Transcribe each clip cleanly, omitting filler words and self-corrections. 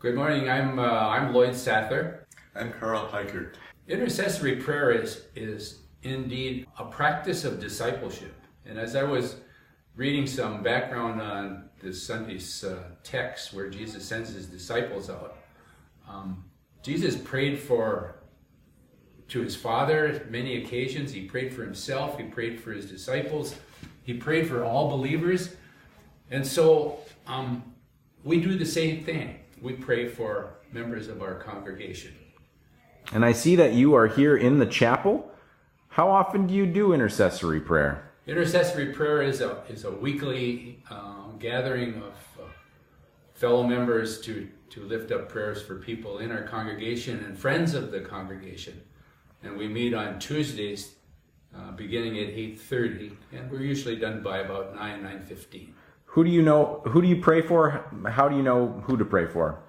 Good morning. I'm Lloyd Sattler. I'm Carl Heichert. Intercessory prayer is indeed a practice of discipleship. And as I was reading some background on this Sunday's text where Jesus sends his disciples out, Jesus prayed to his Father many occasions. He prayed for himself. He prayed for his disciples. He prayed for all believers. And so we do the same thing. We pray for members of our congregation. And I see that you are here in the chapel. How often do you do intercessory prayer? Intercessory prayer is a weekly gathering of fellow members to lift up prayers for people in our congregation and friends of the congregation. And we meet on Tuesdays beginning at 8:30, and we're usually done by about 9:15. Who do you pray for? How do you know who to pray for?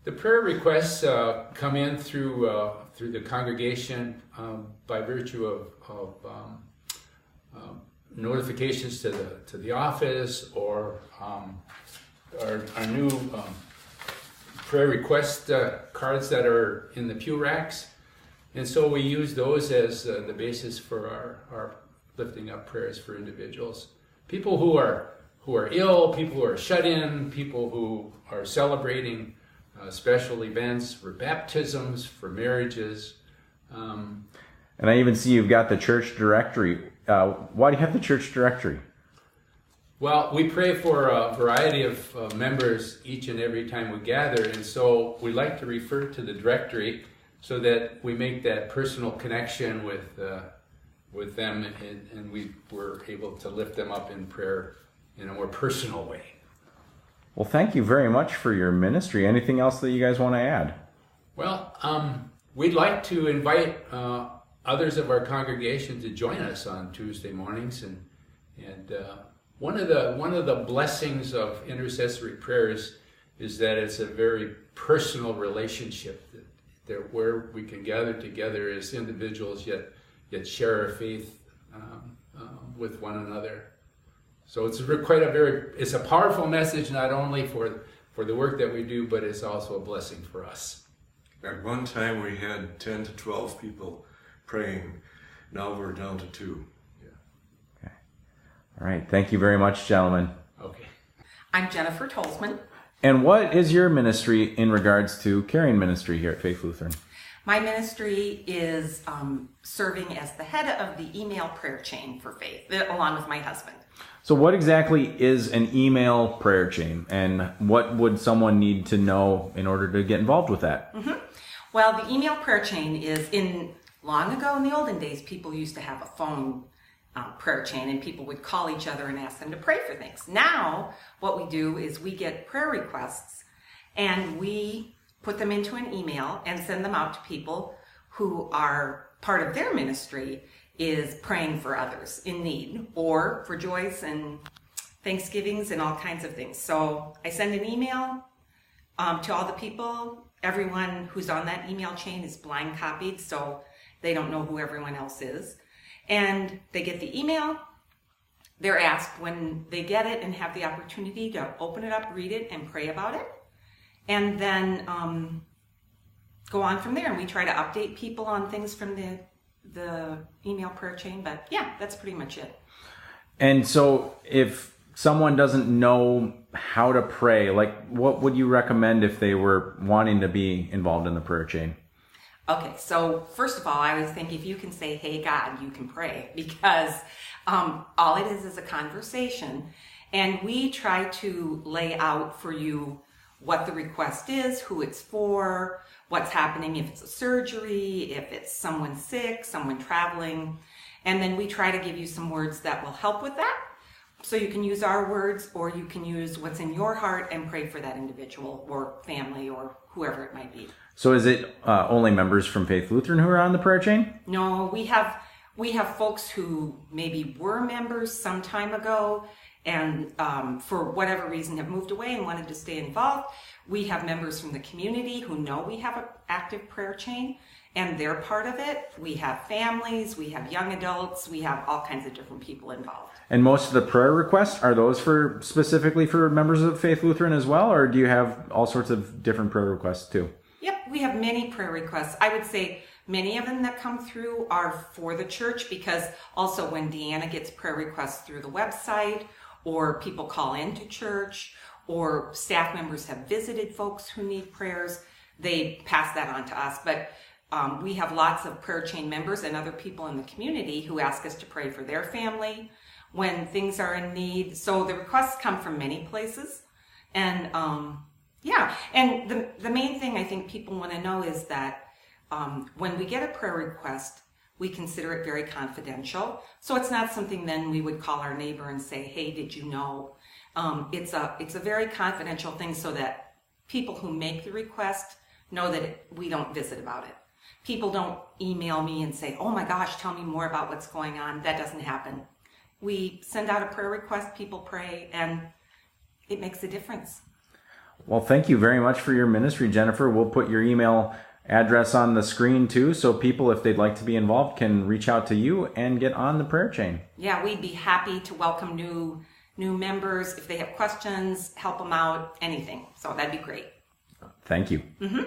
The prayer requests come in through the congregation by virtue of notifications to the office or our new prayer request cards that are in the pew racks, and so we use those as the basis for our lifting up prayers for individuals, people who are ill, people who are shut in, people who are celebrating special events, for baptisms, for marriages. And I even see you've got the church directory. Why do you have the church directory? Well, we pray for a variety of members each and every time we gather, and so we like to refer to the directory so that we make that personal connection with them, and we were able to lift them up in prayer in a more personal way. Well, thank you very much for your ministry. Anything else that you guys want to add? Well, we'd like to invite others of our congregation to join us on Tuesday mornings, and one of the blessings of intercessory prayers is that it's a very personal relationship that where we can gather together as individuals yet share our faith with one another. So it's it's a powerful message, not only for the work that we do, but it's also a blessing for us. At one time we had 10 to 12 people praying. Now we're down to 2. Yeah. Okay. All right. Thank you very much, gentlemen. Okay. I'm Jennifer Tolzman. And what is your ministry in regards to caring ministry here at Faith Lutheran? My ministry is serving as the head of the email prayer chain for Faith, along with my husband. So what exactly is an email prayer chain, and what would someone need to know in order to get involved with that? Mm-hmm. Well, the email prayer chain is long ago in the olden days, people used to have a phone prayer chain, and people would call each other and ask them to pray for things. Now, what we do is we get prayer requests, and we put them into an email and send them out to people who are part of their ministry is praying for others in need, or for joys and Thanksgivings and all kinds of things. So I send an email to all the people. Everyone who's on that email chain is blind copied, so they don't know who everyone else is. And they get the email. They're asked when they get it and have the opportunity to open it up, read it, and pray about it. And then go on from there. And we try to update people on things from the email prayer chain. But yeah, that's pretty much it. And so if someone doesn't know how to pray, like what would you recommend if they were wanting to be involved in the prayer chain? Okay, so first of all, I always think if you can say, "Hey God," you can pray, because all it is a conversation. And we try to lay out for you what the request is, who it's for, what's happening, if it's a surgery, if it's someone sick, someone traveling. And then we try to give you some words that will help with that. So you can use our words, or you can use what's in your heart and pray for that individual or family or whoever it might be. So is it only members from Faith Lutheran who are on the prayer chain? No, we have folks who maybe were members some time ago, and for whatever reason have moved away and wanted to stay involved. We have members from the community who know we have an active prayer chain, and they're part of it. We have families, we have young adults, we have all kinds of different people involved. And most of the prayer requests, are those for specifically for members of Faith Lutheran as well, or do you have all sorts of different prayer requests too? Yep, we have many prayer requests. I would say many of them that come through are for the church, because also when Deanna gets prayer requests through the website, or people call into church, or staff members have visited folks who need prayers, they pass that on to us. But we have lots of prayer chain members and other people in the community who ask us to pray for their family when things are in need. So the requests come from many places. And and the main thing I think people want to know is that when we get a prayer request, we consider it very confidential. So it's not something then we would call our neighbor and say, hey, did you know? It's a very confidential thing, so that people who make the request know that we don't visit about it. People don't email me and say, oh my gosh, tell me more about what's going on. That doesn't happen. We send out a prayer request, people pray, and it makes a difference. Well, thank you very much for your ministry, Jennifer. We'll put your email address on the screen too, so people, if they'd like to be involved, can reach out to you and get on the prayer chain. Yeah, we'd be happy to welcome new members. If they have questions, help them out, anything. So that'd be great. Thank you. Mm-hmm.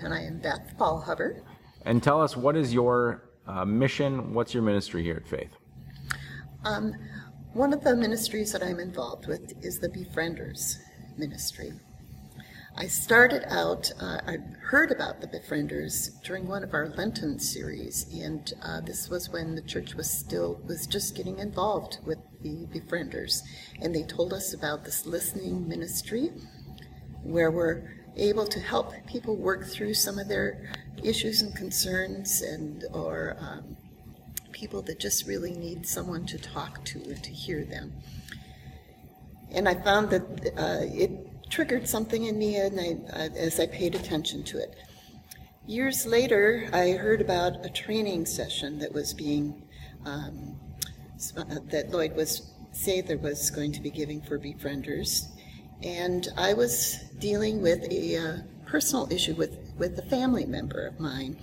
And I am Beth Paul Hubbard. And tell us, what is your mission? What's your ministry here at Faith? One of the ministries that I'm involved with is the Befrienders Ministry. I started out, I heard about the Befrienders during one of our Lenten series, and this was when the church was just getting involved with the Befrienders, and they told us about this listening ministry where we're able to help people work through some of their issues and concerns, or people that just really need someone to talk to and to hear them. And I found that it triggered something in me, and as I paid attention to it. Years later, I heard about a training session that was being, that Lloyd Sather was going to be giving for Befrienders. And I was dealing with a personal issue with a family member of mine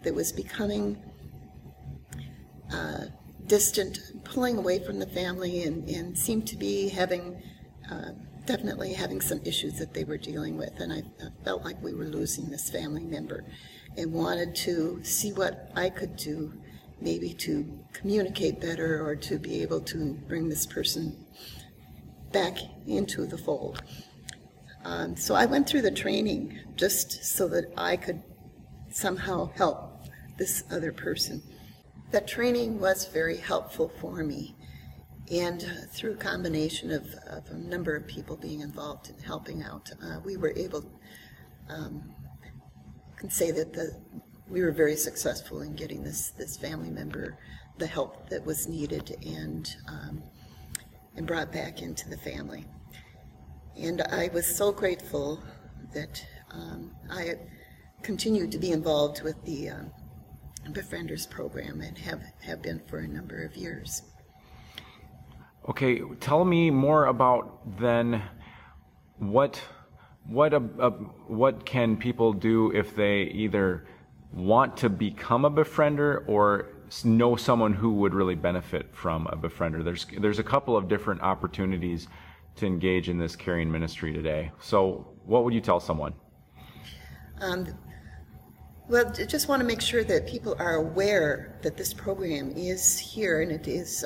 that was becoming distant, pulling away from the family, and seemed to be definitely having some issues that they were dealing with. And I felt like we were losing this family member, and wanted to see what I could do, maybe to communicate better, or to be able to bring this person back into the fold. So I went through the training just so that I could somehow help this other person. That training was very helpful for me, and through a combination of a number of people being involved in helping out, we were able, can say that we were very successful in getting this family member the help that was needed, and brought back into the family. And I was so grateful that I continued to be involved with the Befrienders program, and have been for a number of years. Okay, tell me more about then what can people do if they either want to become a befriender or know someone who would really benefit from a befriender. There's a couple of different opportunities to engage in this caring ministry today. So what would you tell someone? Well, I just want to make sure that people are aware that this program is here, and it is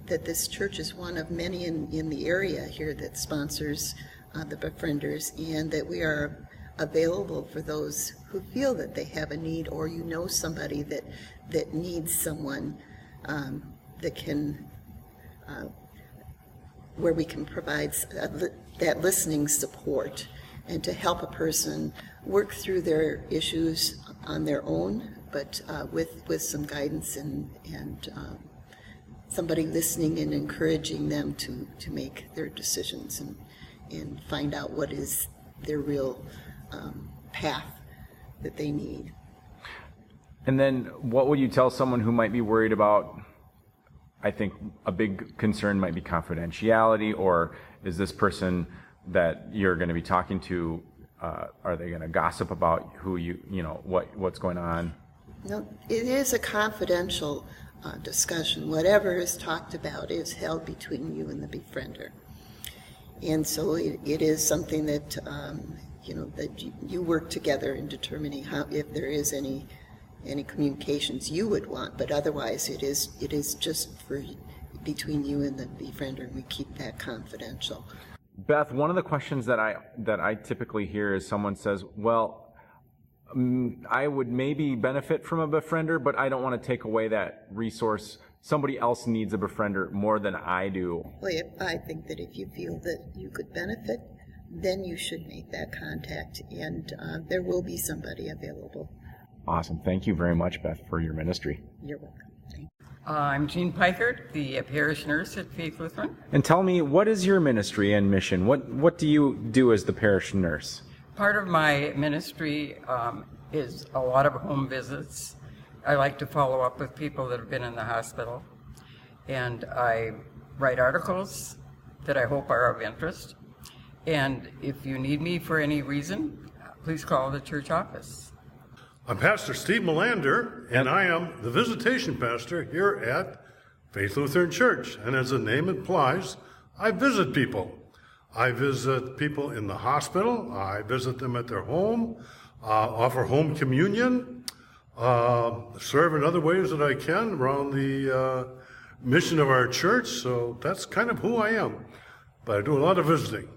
that this church is one of many in the area here that sponsors the Befrienders, and that we are available for those who feel that they have a need, or you know somebody that needs someone that can, where we can provide that listening support, and to help a person work through their issues on their own, but with some guidance and somebody listening and encouraging them to make their decisions and find out what is their real path that they need. And then what would you tell someone who might be worried about I think a big concern might be confidentiality, or is this person that you're going to be talking to, are they going to gossip about who what's going on? No, it is a confidential discussion. Whatever is talked about is held between you and the befriender. And so it is something that, that you work together in determining if there is any communications you would want, but otherwise it is just between you and the befriender, and we keep that confidential. Beth, one of the questions that I typically hear is someone says, well, I would maybe benefit from a befriender, but I don't want to take away that resource. Somebody else needs a befriender more than I do. Well, I think that if you feel that you could benefit, then you should make that contact, and there will be somebody available. Awesome. Thank you very much, Beth, for your ministry. You're welcome. Thank you. I'm Jean Pikert, the parish nurse at Faith Lutheran. And tell me, what is your ministry and mission? What do you do as the parish nurse? Part of my ministry is a lot of home visits. I like to follow up with people that have been in the hospital. And I write articles that I hope are of interest. And if you need me for any reason, please call the church office. I'm Pastor Steve Melander, and I am the visitation pastor here at Faith Lutheran Church. And as the name implies, I visit people. I visit people in the hospital. I visit them at their home, offer home communion, serve in other ways that I can around the mission of our church. So that's kind of who I am. But I do a lot of visiting.